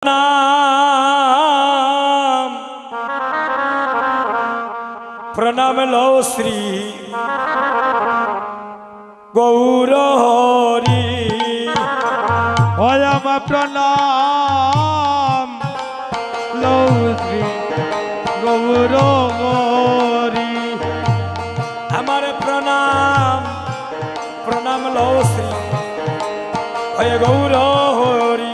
प्रणाम प्रणाम लो श्री गौर हरि ओयम प्रणाम लो श्री गौर हरि हमारे प्रणाम प्रणाम लो श्री अय गौर हरि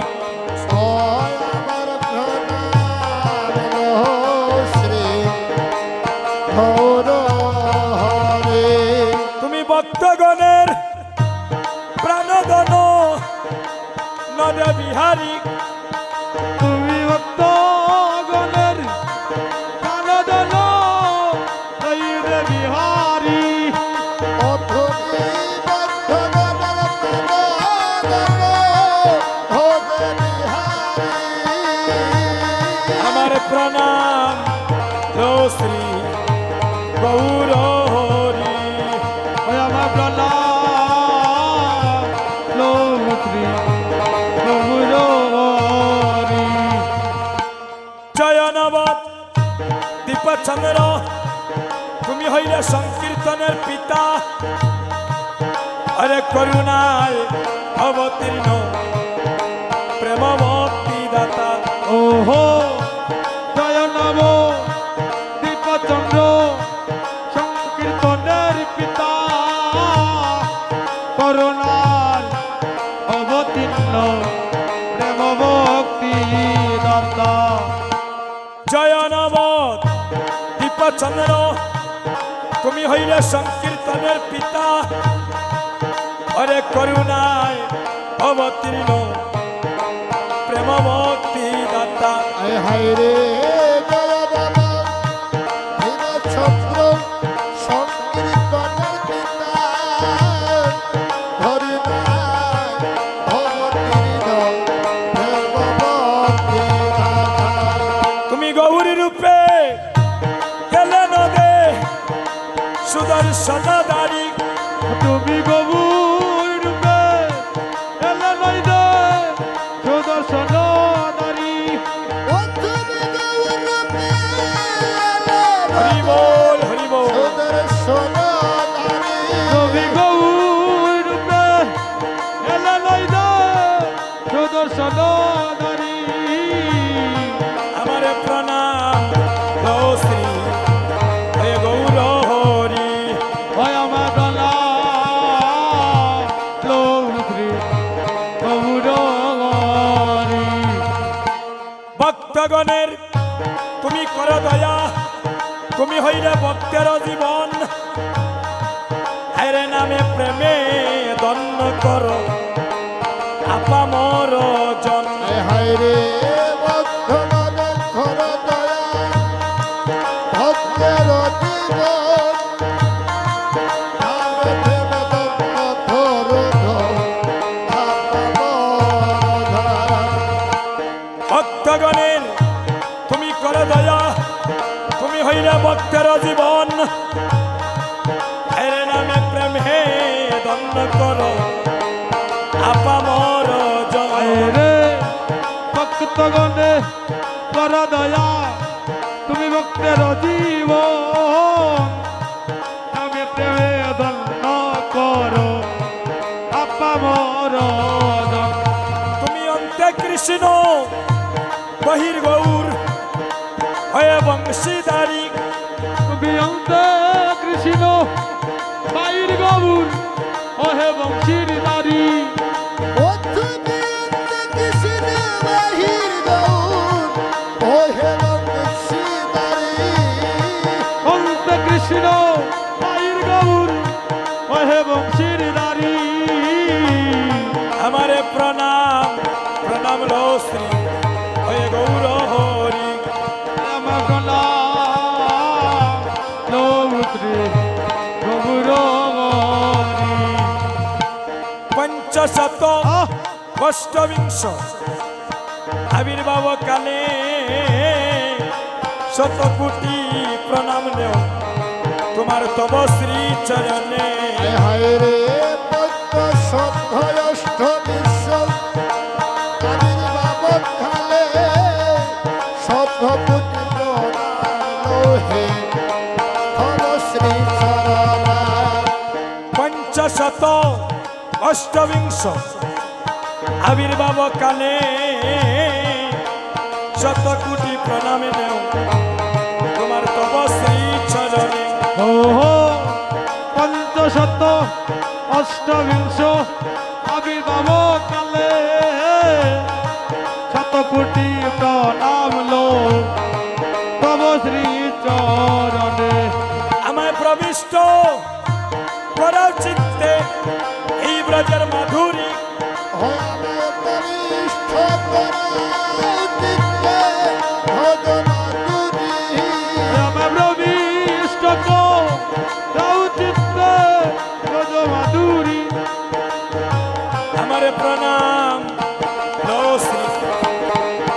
ভক্তগণের প্রাণধন নদ বিহারী তুমি ভক্তগণের প্রাণধন নদ বিহারী আমার প্রণাম লো শ্রী গৌর হরি আমার প্রণাম লো শ্রী গৌর হরি জয়নবত দীপচন্দ্র তুমি হইলে সংকীর্তনের পিতা আরে করুণায় অবতীর্ণ প্রেম ভক্তি দাতা ওহো জয় নব দীপচন্দ্র সংকীর্তনের পিতা করুণার অবতীর্ণ প্রেম ভক্তি দাতা জয়নবত দীপচন্দ্র তুমি হইলে সংকীর্তনের পিতা অরে করুণায় অবতীর্ণ প্রেম ভক্তি দাতা হায় রে ছত্র সংকীর্তনের পিতা তুমি গৌরী রূপে গেলে নদে সুদর্শন দারি তুমি গৌর রূপে এলে নইদে সুদর্শন দারি হরি বল হরি বল তুমি গৌর রূপে এলে নইদে সুদর্শন দারি আমার প্রণাম লো শ্রী হে গৌর হরি হয় আমার প্রণাম লো শ্রী গৌর হরি ভক্তগণের তুমি কর দয়া তুমি হইলে ভক্তের জীবন আরে নামে প্রেমে দন্ন কর আপা মোর জন হায় রে ভক্তগণের ঘর দয়া ভক্তের জীবন নামে প্রেমে দন্ন ধর ভক্তগণের তুমি কর দয়া তুমি হইলে ভক্তের জীবন আরে নামে প্রেমে দন্ন কর আপা মোর জন রে ভক্তগণে কর দয়া তুমি ভক্তের জীবন আমি প্রেমে ধন্য করো আপা মোর জন। তুমি অন্তে কৃষ্ণ বহির গৌর হয়ে বংশীধারী তুমি অন্তে কৃষ্ণ বাইর গৌর ওহে বংশীর দারি অন্তে কৃষ্ণ বাইর গৌর ওহে বংশীর দারি আমারে প্রণাম প্রণাম লো শ্রী হয়ে গৌর হরি আমার প্রণাম লো শ্রী গৌর হরি পঞ্চশত অষ্টবিংশ আবির্ভাব কালে শত কোটি প্রণাম নেও তোমার তব শ্রী চরণে হায় রে পদ্ম সভ্য অষ্ট বিশ্ব আবির্ভাব কালে কোটি প্রণাম হে তব শ্রী চরণে পঞ্চশত অষ্টবিংশ আবির্ভাব কালে শত কোটি প্রণামে নেও তোমার তব শ্রী চরণে। ও পঞ্চশত অষ্টবিংশ আবির্ভাব কালে শত কোটি প্রণাম লো তব শ্রী চরণে। আমায় প্রবিষ্ট করাও চিত্তে এই ব্রজের মাধুরী হয়ে বলিষ্ঠ করাও চিত্তে ভগবানুরি আমার প্রবিষ্ট রাউ চিত্তে ব্রজ মাধুরী। আমার প্রণাম লো শ্রী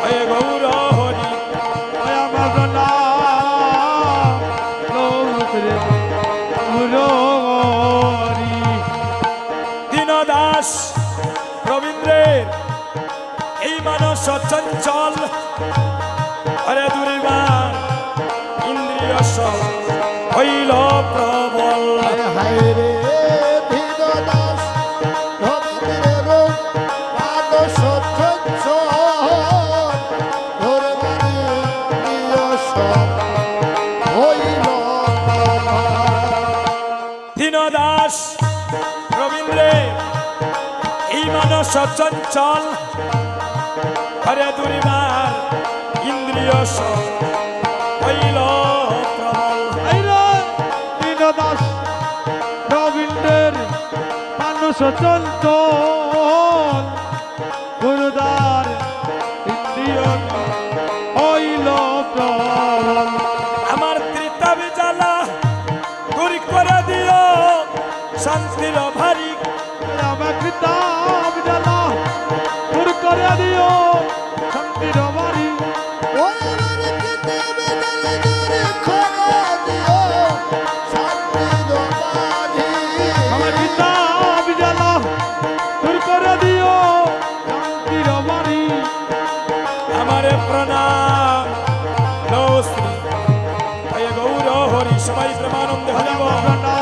হয়ে গৌর হরি। আমার প্রণাম লো শ্রী গৌরহরি। দীনদাস রবীন্দ্রের এই মানস চঞ্চল হরে দুরিবার ইন্দ্রিয় সব হইল প্রবল। হায় রে ধীরদাস ভক্তির পাদ সচ্ছল ধর্মানি প্রিয় সব হইল দীনদাস রবীন্দ্রের এই মানস চঞ্চল হরে দুরিবার ইন্দ্রিয় সব হইল প্রবল। আইরে দীনদাস রবীন্দ্রের মানুষ চঞ্চল গুরুদার ইন্দ্রিয় হইল প্রবল। আমার ত্রিতাব জ্বালা দূর করে দিও শান্তির ভারী। আমার কিতাব জ্বালা দূর করে দিও শান্তির বাড়ি। ওরে কিতাবে দলে দলে খরা দিও শান্তির বাড়ি আমার কিতাব জ্বালা দূর করে দিও শান্তির বাড়ি। আমার প্রণাম লো শ্রী হয়ে গৌর হরি। সবাই প্রেমানন্দে হরিব। প্রণাম